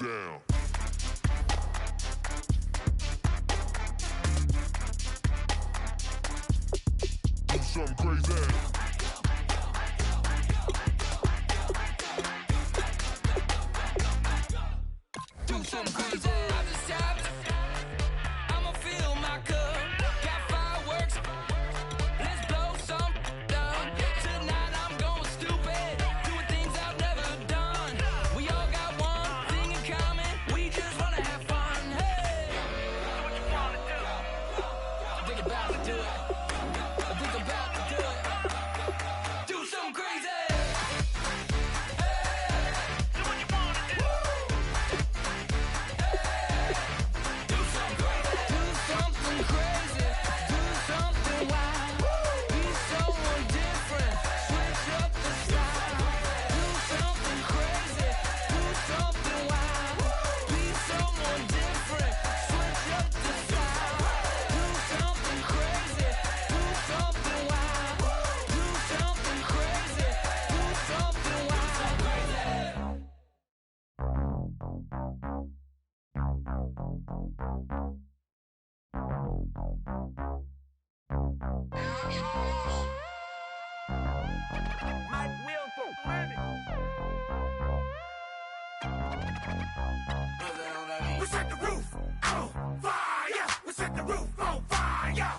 it down. Do something crazy. Do something crazy. I just tapped. I'ma fill my cup. Got fireworks. Let's blow some down. Tonight I'm going stupid. Doing things I've never done. We all got one thing in common. We just wanna have fun. Hey! What you wanna do? Think about to do it. Think about to do it. Do something crazy. We set the roof on fire. We set the roof on fire.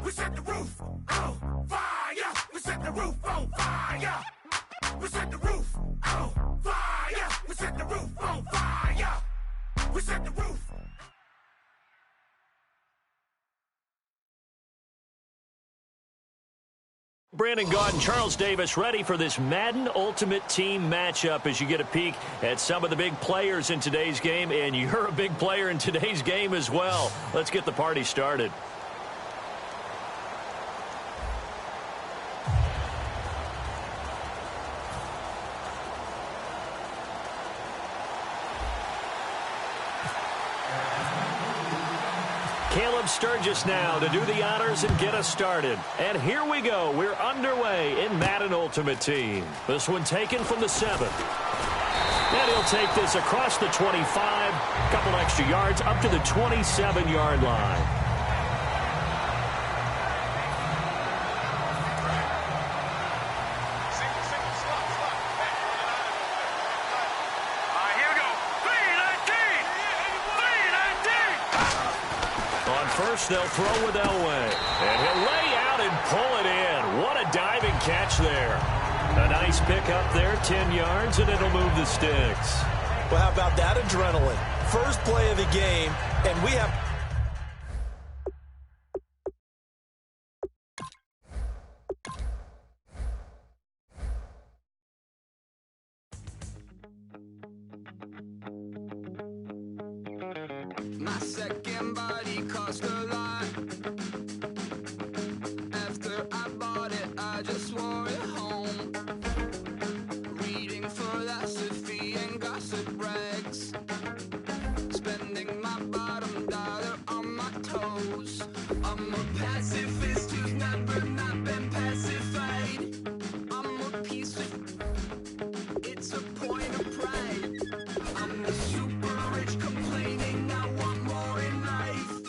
We set the roof on fire. We set the roof on fire. We set the roof on fire. We set the roof on fire. We set the roof. Brandon Gaud and Charles Davis ready for this Madden Ultimate Team matchup as you get a peek at some of the big players in today's game, and you're a big player in today's game as well. Let's get the party started. Caleb Sturgis now to do the honors and get us started. And here we go. We're underway in Madden Ultimate Team. This one taken from the 7. And he'll take this across the 25, couple extra yards up to the 27-yard line. First, they'll throw with Elway. And he'll lay out and pull it in. What a diving catch there. A nice pick up there, 10 yards, and it'll move the sticks. Well, how about that adrenaline? First play of the game, and we have... My second body cost a lot. After I bought it, I just wore it home. Reading philosophy and gossip rags. Spending my bottom dollar on my toes. I'm a pacifist who's never not been pacified. I'm a piece of... It's a point of pride. I'm the super rich complaining I want more in life.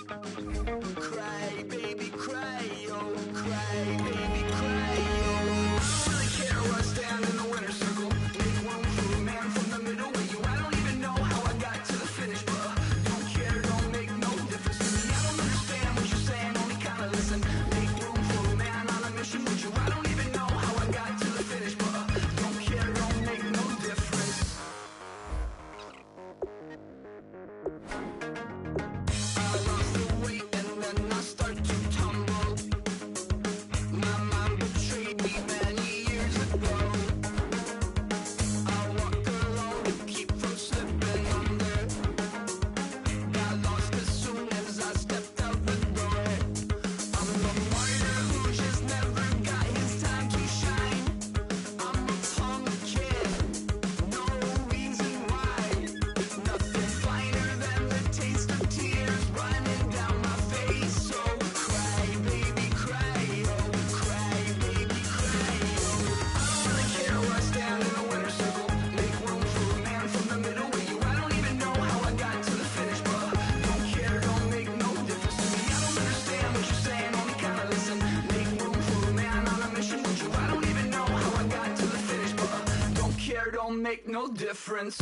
care, don't make no difference.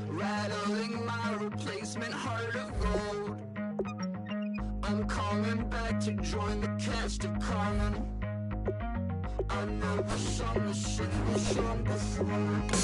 Rattling my replacement heart of gold. I'm coming back to join the cast of Carmen. I never sung a single song before. I don't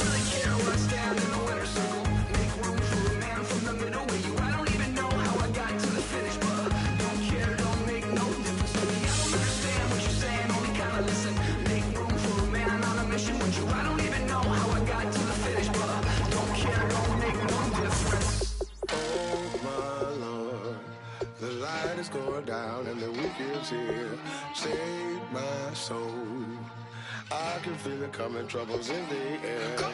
really care where I stand in the winner's circle. Make room for a man from the middle with you. I don't even know how I got to the finish, but don't care, don't make no difference to me. I don't understand what you're saying, only kinda listen. Make room for a man on a mission with you. I don't even know how I got to the finish, but don't care, don't make no difference. Oh my Lord, the light is going down and the week is here. Save my soul. I can feel it coming, troubles in the air. Oh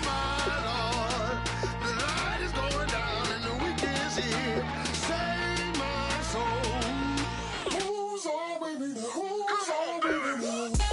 my Lord, the light is going down and the week is here. Save my soul. Who's all with me now? Who's all with me now?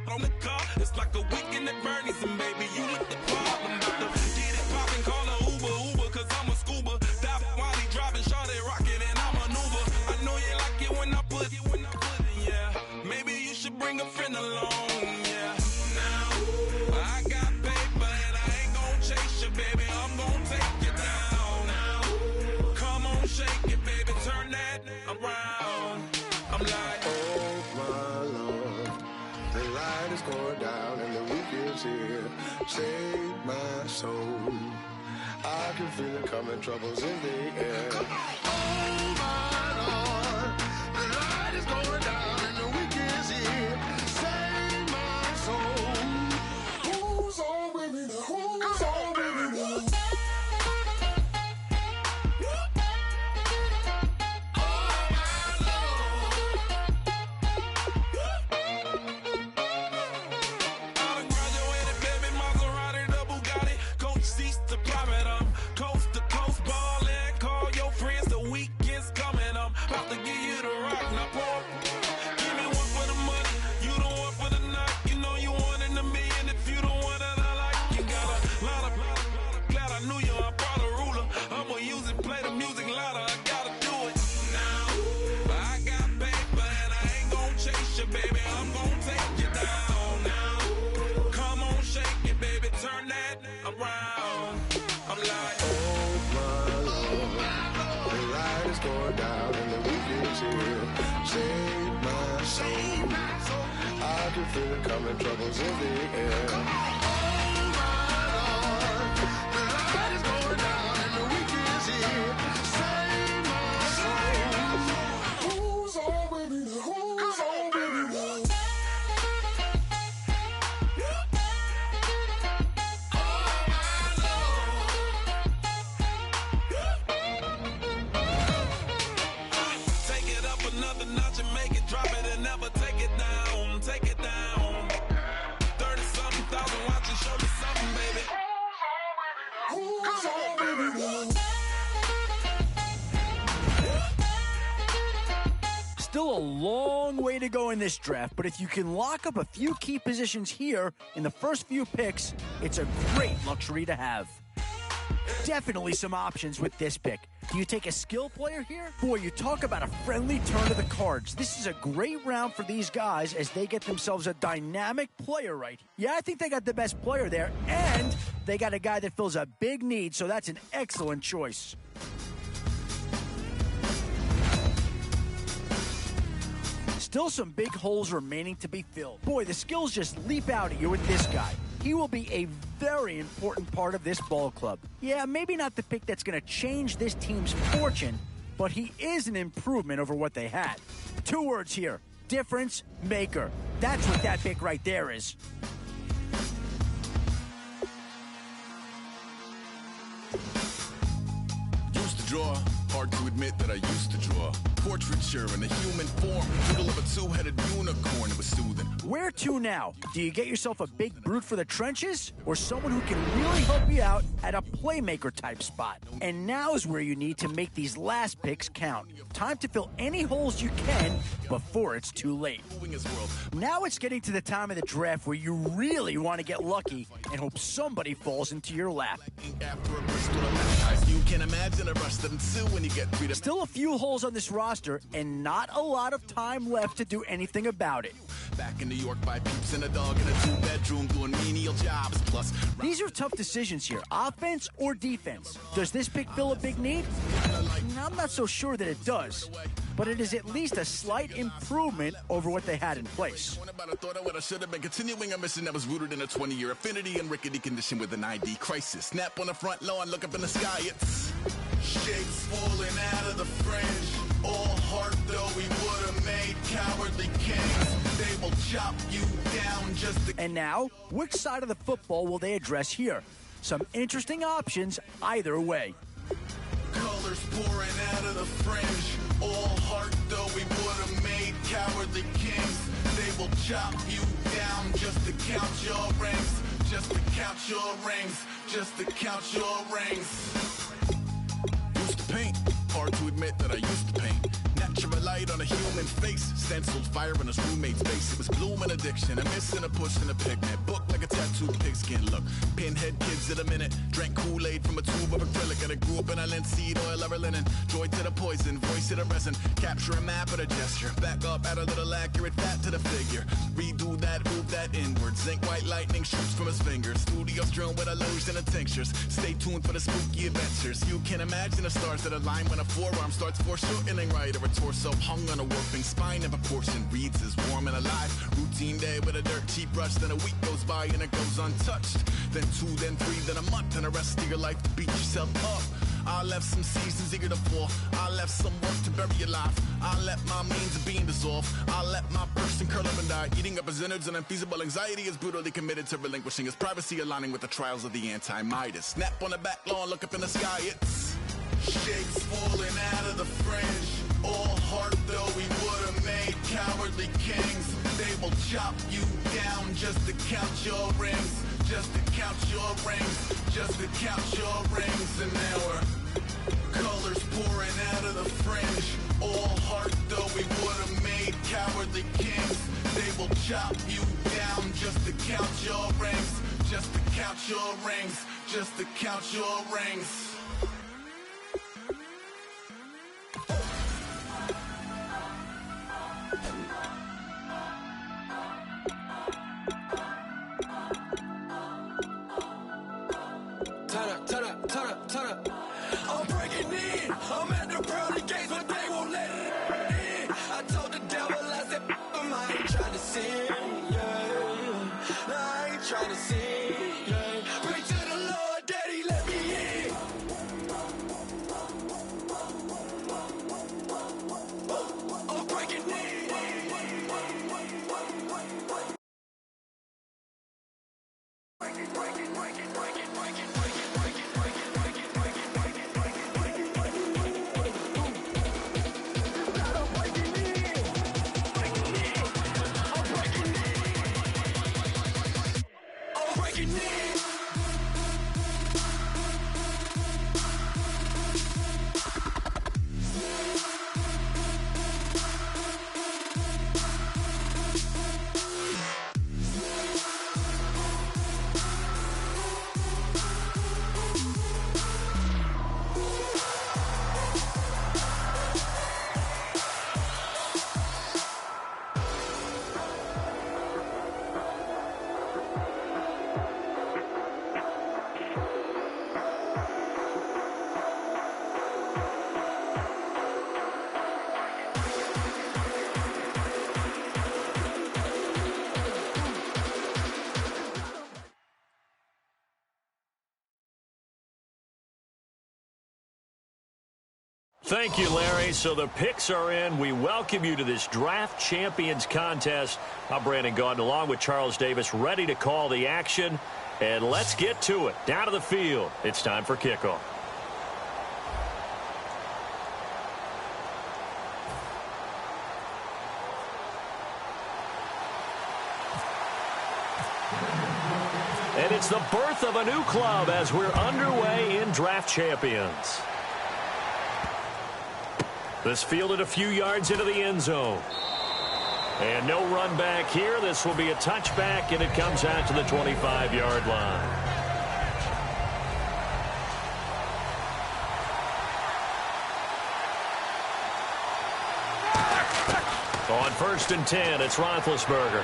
On the car, it's like a weekend at Bernie's, and baby, you look the part. I'm about to get it poppin', call a Uber, cause I'm a scuba. Dive while he driving, shawty rockin', and I maneuver. I know you like it when I put it, yeah. Maybe you should bring a friend along, yeah. Now, I got paper, and I ain't gon' chase you, baby, I'm gon' take you down. Now, come on, shake it, baby, turn that around. I'm like, oh my Lord, the light is going down and the week is here. Save my soul. I can feel it coming, troubles in the air. Oh my Lord, the light is going down and the week is here. Save my soul. Who's all with me now? Who's all with me now? Going down and the week is here. Save my soul. I can feel it coming, troubles in the air. Oh my Lord, the light is going down and the week is here. Save my soul. Who's all with me now? Who's all with me now? Another notch and make it, drop it and never take it down. Take it down. 30-something thousand watching, show me something, baby. Who's all baby now? Still a long way to go in this draft, but if you can lock up a few key positions here in the first few picks, it's a great luxury to have. Definitely some options with this pick. Do you take a skill player here? Boy, you talk about a friendly turn of the cards. This is a great round for these guys as they get themselves a dynamic player right here. Yeah, I think they got the best player there, and they got a guy that fills a big need, so that's an excellent choice. Still some big holes remaining to be filled. Boy, the skills just leap out at you with this guy. he will be a very important part of this ball club. Yeah, maybe not the pick that's going to change this team's fortune, but he is an improvement over what they had. 2 words here: difference maker. That's what that pick right there is. Used to draw, hard to admit that I used to draw. Portraiture in the human form, doodle of a 2-headed unicorn. It was soothing. Where to now? Do you get yourself a big brute for the trenches, or someone who can really help you out at a playmaker type spot? And now is where you need to make these last picks count. Time to fill any holes you can before it's too late. Now it's getting to the time of the draft where you really want to get lucky and hope somebody falls into your lap. You can imagine a rush that ensue when you get freedom. Still a few holes on this roster and not a lot of time left to do anything about it. Back in New York by peeps and a dog in a 2-bedroom doing menial jobs. Plus, these are tough decisions here. Offense or defense? Does this pick fill a big need? I'm not so sure that it does, but it is at least a slight improvement over what they had in place. I thought I should have been continuing a mission that was rooted in a 20-year affinity and rickety condition with an ID crisis. Snap on the front lawn, look up in the sky, it's shapes falling out of the fringe. All heart though we would have made cowardly kings. They will chop you down just to... And now, which side of the football will they address here? Some interesting options either way. Colors pouring out of the fringe. All heart though we would have made cowardly kings. They will chop you down just to count your rings. Just to count your rings. Just to count your rings. Used to paint. Hard to admit that I used to paint. Natural light on a human face. Stenciled fire in his roommate's face. It was gloom and addiction. A miss and a push and a pigment. Book like a tattooed pigskin look. Pinhead kids in a minute. Drank Kool-Aid from a tube of acrylic. And I grew up in a linseed oil ever linen. Joy to the poison. Voice to the resin. Capture a map of a gesture. Back up, add a little accurate fat to the figure. Redo that, move that inward. Zinc white lightning shoots from his fingers. Studio strewn with illusion and tinctures. Stay tuned for the spooky adventures. You can imagine the stars that align when a forearm starts foreshortening right, or a torso hung on a warping spine. If a portion reads as warm and alive. Routine day with a dirt cheap brush. Then a week goes by and it goes untouched. Then 2, then 3, then a month, and the rest of your life to beat yourself up. I left some seasons eager to fall. I left some work to bury your life. I let my means of being dissolve. I let my person curl up and die. Eating up his innards and unfeasible anxiety is brutally committed to relinquishing his privacy, aligning with the trials of the anti-Midas. Snap on the back lawn, look up in the sky, it's shapes falling out of the fringe. All heart though we would have made cowardly kings. They will chop you down just to count your rings. Just to count your rings. Just to count your rings. And there were colors pouring out of the fringe. All heart though we would have made cowardly kings. They will chop you down just to count your rings. Just to count your rings. Just to count your rings. Turn up. I'm breaking in. I'm at the pearly gates, but they won't let it in. I told the devil, I said, I ain't trying to sin, yeah. No, I ain't trying to sin, yeah. Pray to the Lord, Daddy, let me in. I'm breaking in. Thank you, Larry. So the picks are in. We welcome you to this Draft Champions contest. I'm Brandon Gaudin along with Charles Davis, ready to call the action. And let's get to it. Down to the field. It's time for kickoff. And it's the birth of a new club as we're underway in Draft Champions. This fielded a few yards into the end zone. And no run back here. This will be a touchback, and it comes out to the 25-yard line. On 1st and 10, it's Roethlisberger.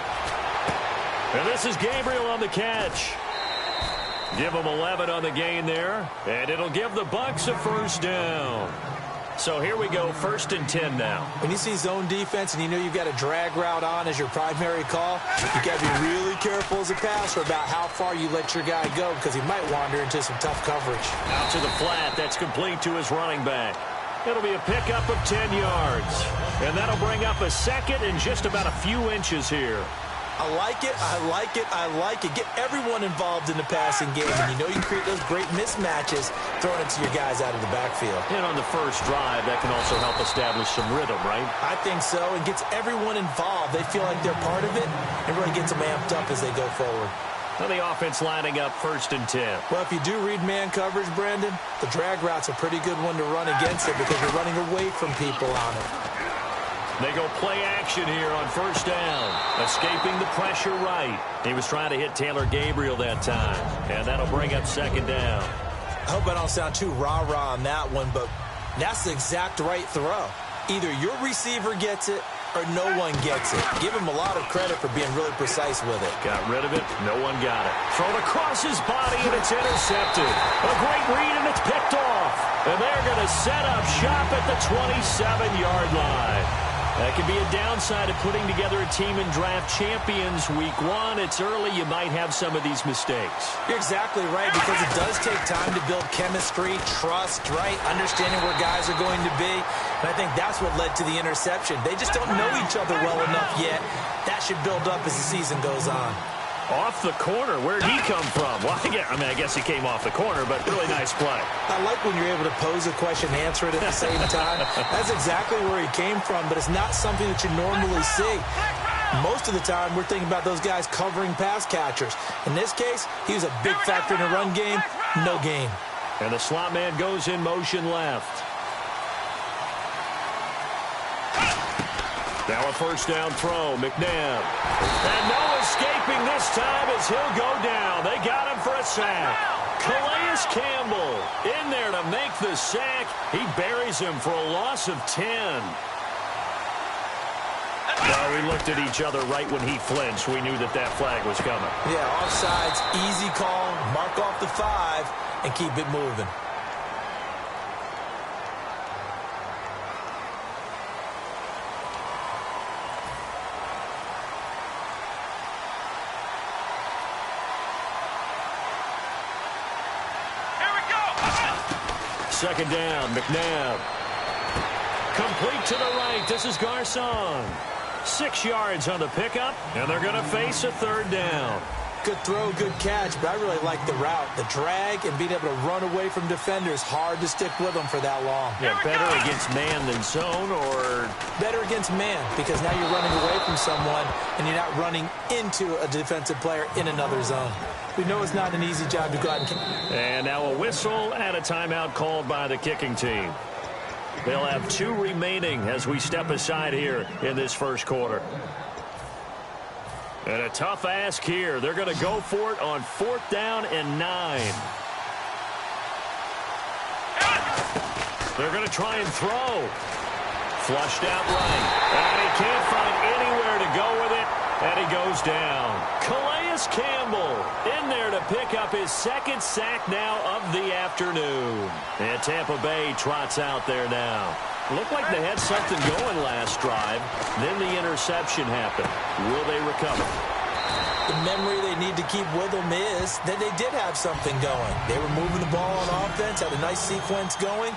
And this is Gabriel on the catch. Give him 11 on the gain there, and it'll give the Bucs a first down. So here we go, 1st and 10 now. When you see zone defense and you know you've got a drag route on as your primary call, you got to be really careful as a passer about how far you let your guy go because he might wander into some tough coverage. Out to the flat. That's complete to his running back. It'll be a pickup of 10 yards. And that'll bring up a second and just about a few inches here. I like it, I like it, I like it. Get everyone involved in the passing game. And you know you create those great mismatches throwing it to your guys out of the backfield. And on the first drive, that can also help establish some rhythm, right? I think so. It gets everyone involved. They feel like they're part of it. It really gets them amped up as they go forward. Well, the offense lining up 1st and 10. Well, if you do read man coverage, Brandon, the drag route's a pretty good one to run against it because you're running away from people on it. They go play action here on 1st down. Escaping the pressure right. He was trying to hit Taylor Gabriel that time. And that'll bring up 2nd down. I hope I don't sound too rah-rah on that one, but that's the exact right throw. Either your receiver gets it or no one gets it. Give him a lot of credit for being really precise with it. Got rid of it. No one got it. Thrown across his body, and it's intercepted. A great read, and it's picked off. And they're going to set up shop at the 27-yard line. That could be a downside of putting together a team in Draft Champions Week 1. It's early. You might have some of these mistakes. You're exactly right because it does take time to build chemistry, trust, right? Understanding where guys are going to be. And I think that's what led to the interception. They just don't know each other well enough yet. That should build up as the season goes on. Off the corner. Where'd he come from? Well, I guess he came off the corner, but really nice play. I like when you're able to pose a question and answer it at the same time. That's exactly where he came from, but it's not something that you normally see. Most of the time, we're thinking about those guys covering pass catchers. In this case, he was a big factor in the run game. No gain. And the slot man goes in motion left. Now a 1st down throw, McNabb. And no escaping this time as he'll go down. They got him for a sack. Calais Campbell in there to make the sack. He buries him for a loss of 10. Well, we looked at each other right when he flinched. We knew that that flag was coming. Yeah, offsides, easy call, mark off the 5, and keep it moving. Second down, McNabb. Complete to the right. This is Garcon. 6 yards on the pickup, and they're going to face a 3rd down. Good throw, good catch, but I really like the route. The drag and being able to run away from defenders. Hard to stick with them for that long. Yeah, better against man than zone, or? Better against man, because now you're running away from someone, and you're not running into a defensive player in another zone. We know it's not an easy job to go out and kick. And now a whistle and a timeout called by the kicking team. They'll have 2 remaining as we step aside here in this first quarter. And a tough ask here. They're going to go for it on 4th down and 9. They're going to try and throw. Flushed out right. And he can't find anywhere to go with it. And he goes down. Calais Campbell in there to pick up his 2nd sack now of the afternoon. And Tampa Bay trots out there now. Looked like they had something going last drive. Then the interception happened. Will they recover? The memory they need to keep with them is that they did have something going. They were moving the ball on offense, had a nice sequence going.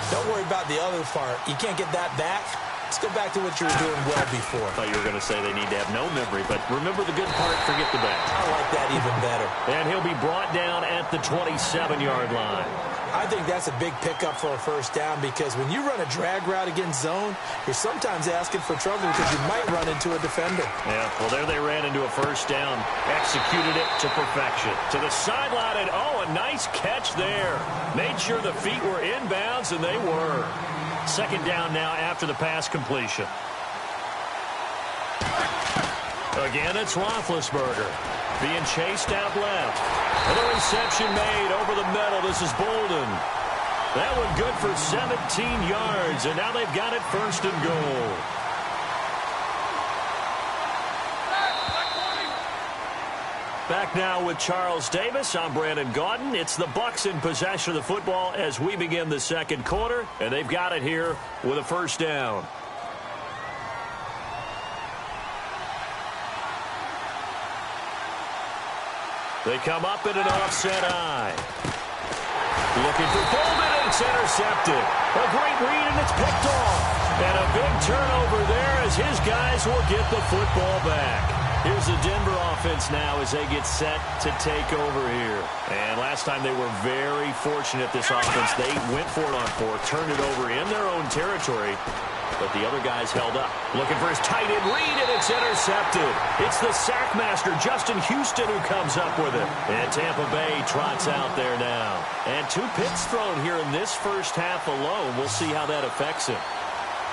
Don't worry about the other part. You can't get that back. Let's go back to what you were doing well before. I thought you were going to say they need to have no memory, but remember the good part, forget the bad. I like that even better. And he'll be brought down at the 27-yard line. I think that's a big pickup for a first down because when you run a drag route against zone, you're sometimes asking for trouble because you might run into a defender. Yeah, well, there they ran into a first down. Executed it to perfection. To the sideline, and oh, a nice catch there. Made sure the feet were inbounds, and they were. Second down now after the pass completion. Again, it's Roethlisberger being chased out left. Another reception made over the middle. This is Bolden. That one good for 17 yards, and now they've got it first and goal. Back now with Charles Davis. I'm Brandon Gaudin. It's the Bucs in possession of the football as we begin the second quarter, and they've got it here with a first down. They come up in an offset eye. Looking for Bolden, and it's intercepted. A great read, and it's picked off. And a big turnover there as his guys will get the football back. Here's the Denver offense now as they get set to take over here. And last time they were very fortunate, this offense. They went for it on fourth, turned it over in their own territory, but the other guys held up. Looking for his tight end read, and it's intercepted. It's the sack master, Justin Houston, who comes up with it. And Tampa Bay trots out there now. And 2 picks thrown here in this first half alone. We'll see how that affects him.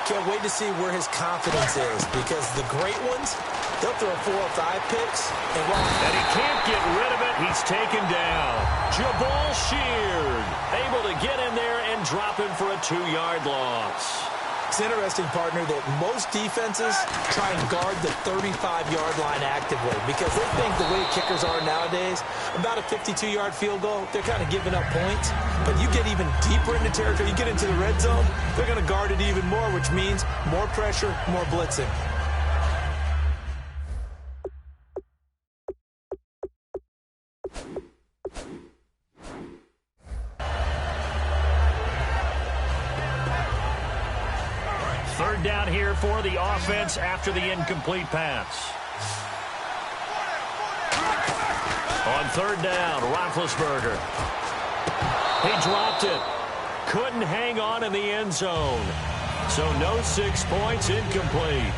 Can't wait to see where his confidence is because the great ones, they'll throw 4 or 5 picks. And he can't get rid of it. He's taken down. Jabal Sheard able to get in there and drop him for a 2-yard loss. It's interesting, partner, that most defenses try and guard the 35-yard line actively because they think the way kickers are nowadays, about a 52-yard field goal, they're kind of giving up points. But you get even deeper into territory, you get into the red zone, they're going to guard it even more, which means more pressure, more blitzing. Third down here for the offense after the incomplete pass. On third down, Roethlisberger. He dropped it. Couldn't hang on in the end zone. So no 6 points, incomplete.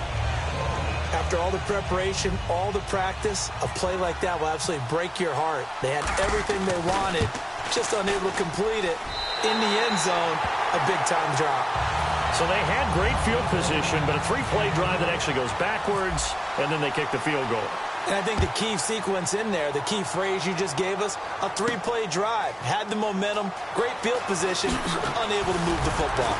After all the preparation, all the practice, a play like that will absolutely break your heart. They had everything they wanted, just unable to complete it. In the end zone, a big-time drop. So they had great field position, but a 3-play drive that actually goes backwards, and then they kick the field goal. And I think the key sequence in there, the key phrase you just gave us, a 3-play drive. Had the momentum, great field position, unable to move the football.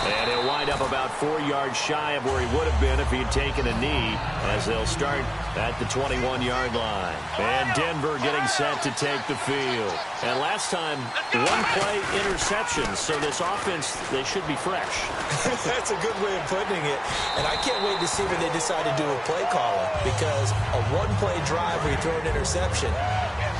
And he'll wind up about 4 yards shy of where he would have been if he had taken a knee, as they'll start at the 21-yard line. And Denver getting set to take the field. And last time, 1-play interception, so this offense, they should be fresh. That's a good way of putting it. And I can't wait to see when they decide to do a play calling, because a 1-play drive where you throw an interception,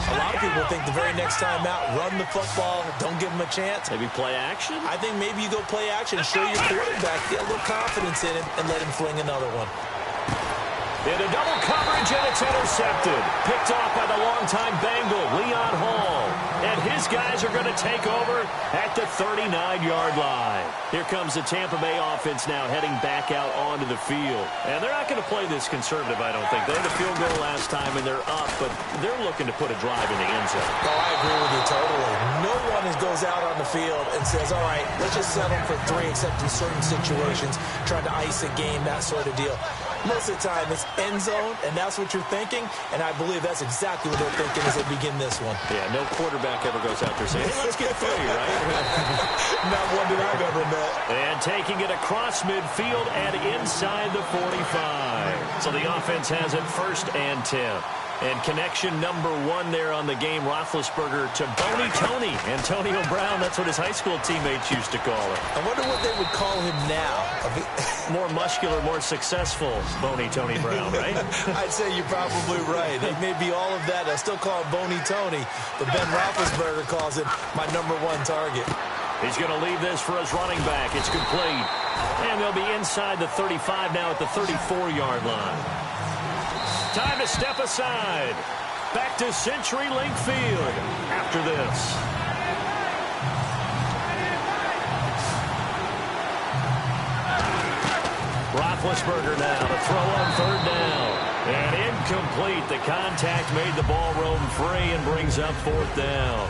a lot of people think the very next time out, run the football, don't give them a chance. Maybe play action? I think maybe you go play action, show your quarterback, get a little confidence in him, and let him fling another one. Into double coverage, and it's intercepted. Picked off by the longtime Bengal, Leon Hall. And his guys are going to take over at the 39-yard line. Here comes the Tampa Bay offense now heading back out onto the field. And they're not going to play this conservative, I don't think. They had a field goal last time, and they're up, but they're looking to put a drive in the end zone. Oh, I agree with you totally. No one goes out on the field and says, all right, let's just settle for 3, except in certain situations, trying to ice a game, that sort of deal. Most of the time, it's end zone, and that's what you're thinking, and I believe that's exactly what they're thinking as they begin this one. Yeah, no quarterback ever goes out there saying, hey, let's get 3, right? Not one that I've ever met. And taking it across midfield and inside the 45. So the offense has it 1st and 10. And connection number 1 there on the game, Roethlisberger to Boney Tony. Antonio Brown, that's what his high school teammates used to call him. I wonder what they would call him now. More muscular, more successful Boney Tony Brown, right? I'd say you're probably right. They may be all of that. They'll still call him Boney Tony, but Ben Roethlisberger calls him my number 1 target. He's going to leave this for his running back. It's complete. And they'll be inside the 35 now at the 34-yard line. Time to step aside. Back to CenturyLink Field after this. Roethlisberger now to throw on 3rd down. And incomplete. The contact made the ball roam free and brings up 4th down.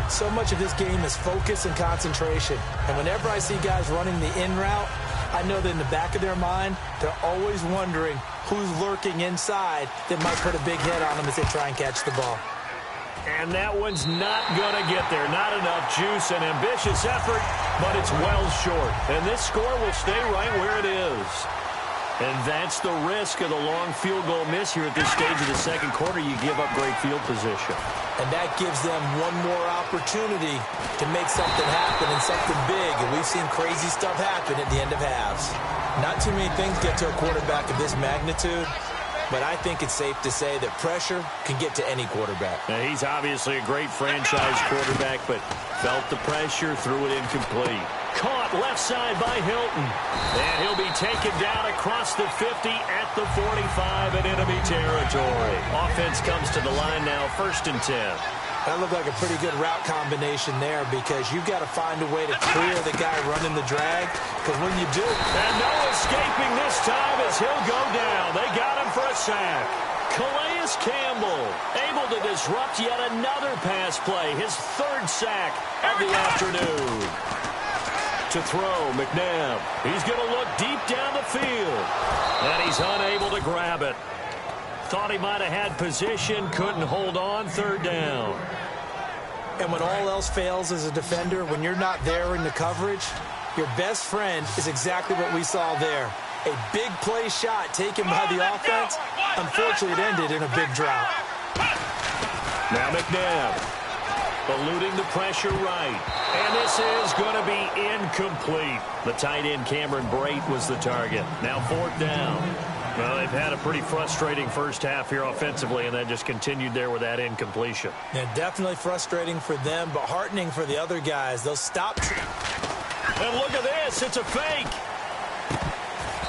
So much of this game is focus and concentration. And whenever I see guys running the in route, I know that in the back of their mind, they're always wondering who's lurking inside that might put a big hit on them as they try and catch the ball. And that one's not going to get there. Not enough juice, an ambitious effort, but it's well short. And this score will stay right where it is. And that's the risk of the long field goal miss here at this stage of the second quarter. You give up great field position. And that gives them one more opportunity to make something happen and something big. And we've seen crazy stuff happen at the end of halves. Not too many things get to a quarterback of this magnitude, but I think it's safe to say that pressure can get to any quarterback. Now, he's obviously a great franchise quarterback, but felt the pressure, threw it incomplete. Caught left side by Hilton. And he'll be taken down across the 50 at the 45 in enemy territory. Offense comes to the line now, 1st and 10. That looked like a pretty good route combination there because you've got to find a way to clear the guy running the drag, because when you do... And no escaping this time as he'll go down. They got him for a sack. Calais Campbell able to disrupt yet another pass play. His 3rd sack of the afternoon. To throw, McNabb. He's going to look deep down the field. And he's unable to grab it. Thought he might have had position, couldn't hold on, 3rd down. And when all else fails as a defender, when you're not there in the coverage, your best friend is exactly what we saw there. A big play shot taken by the offense. Unfortunately, it ended in a big drought. Now McNabb. Eluding the pressure right. And this is going to be incomplete. The tight end Cameron Brate was the target. Now 4th down. Well, they've had a pretty frustrating first half here offensively, and that just continued there with that incompletion. Yeah, definitely frustrating for them, but heartening for the other guys. They'll stop. And look at this. It's a fake.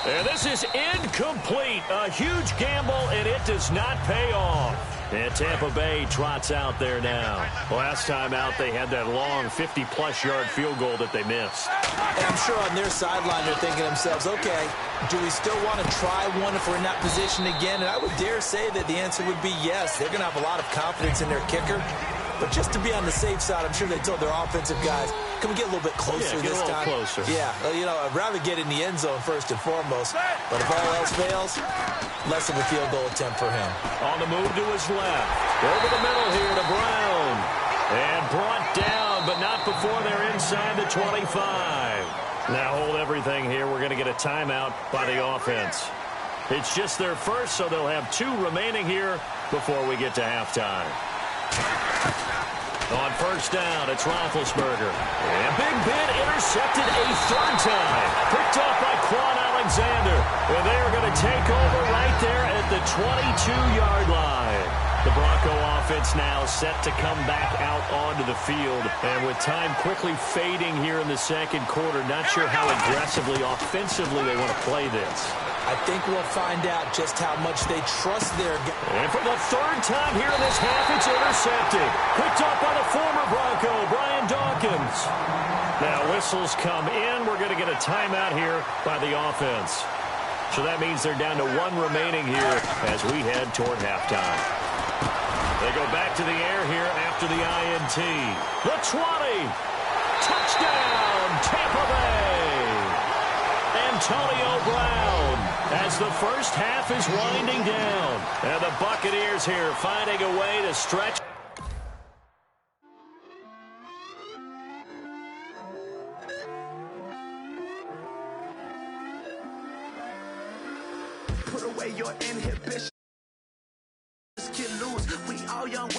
And this is incomplete. A huge gamble, and it does not pay off. And Tampa Bay trots out there now. Last time out, they had that long 50-plus yard field goal that they missed. And I'm sure on their sideline they're thinking to themselves, okay, do we still want to try one if we're in that position again? And I would dare say that the answer would be yes. They're going to have a lot of confidence in their kicker. But just to be on the safe side, I'm sure they told their offensive guys, can we get a little bit closer this time? Closer. Yeah, you know, I'd rather get in the end zone first and foremost. But if all else fails, less of a field goal attempt for him. On the move to his left. Over the middle here to Brown. And brought down, but not before they're inside the 25. Now hold everything here. We're going to get a timeout by the offense. It's just their first, so they'll have 2 remaining here before we get to halftime. On 1st down, it's Roethlisberger. And Big Ben intercepted a 3rd time. Picked off by Quan Alexander. And they are going to take over right there at the 22-yard line. The Bronco offense now set to come back out onto the field. And with time quickly fading here in the second quarter, not sure how aggressively, offensively they want to play this. I think we'll find out just how much they trust their guy. And for the 3rd time here in this half, it's intercepted. Picked up by the former Bronco, Brian Dawkins. Now whistles come in. We're going to get a timeout here by the offense. So that means they're down to 1 remaining here as we head toward halftime. They go back to the air here after the INT. The 20. Touchdown, Tampa Bay. Antonio Brown as the first half is winding down. And the Buccaneers here finding a way to stretch. Put away your inhibition. all young